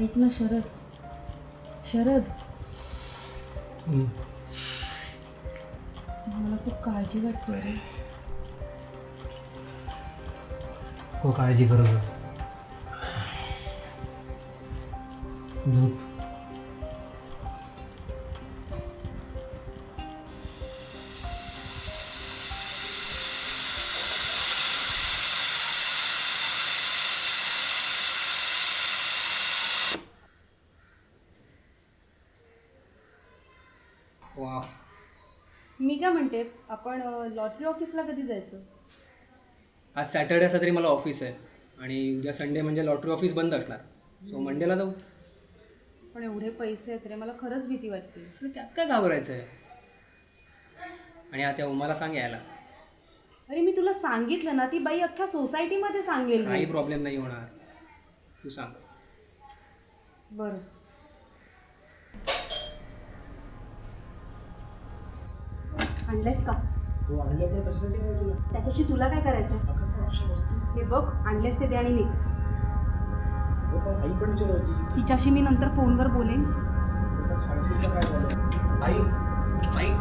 ऐक ना शरद, शरद, मला खूप काळजी वाटते रे. को काळजी करू ग. झोप. वा, मी काय म्हणते, आपण लॉटरी ऑफिसला कधी जायचं? आज सॅटर्डे असला तरी मला ऑफिस आहे आणि उद्या संडे म्हणजे लॉटरी ऑफिस बंद असणार. सो मंडेला जाऊ. पण एवढे पैसे आहेत रे, मला खरंच भीती वाटते. पण त्यात काय घाबरायचं आहे. आणि आता उमाला सांग यायला. अरे मी तुला सांगितलं ना, ती बाई अख्ख्या सोसायटीमध्ये सांगेल. काही प्रॉब्लेम नाही होणार. तू सांग. बरं. आणलेस का? हो आणलं पण कशासाठी आहे तुला? त्याच्याशी तुला काय करायचं? अगं अशा वस्तू हे बघ, आणलेस ते दे आणि निघ. हो पण आई पण विचारत होती. तिच्याशी मी नंतर फोनवर बोलेन. पण सांगशील का काय झालं? आई आई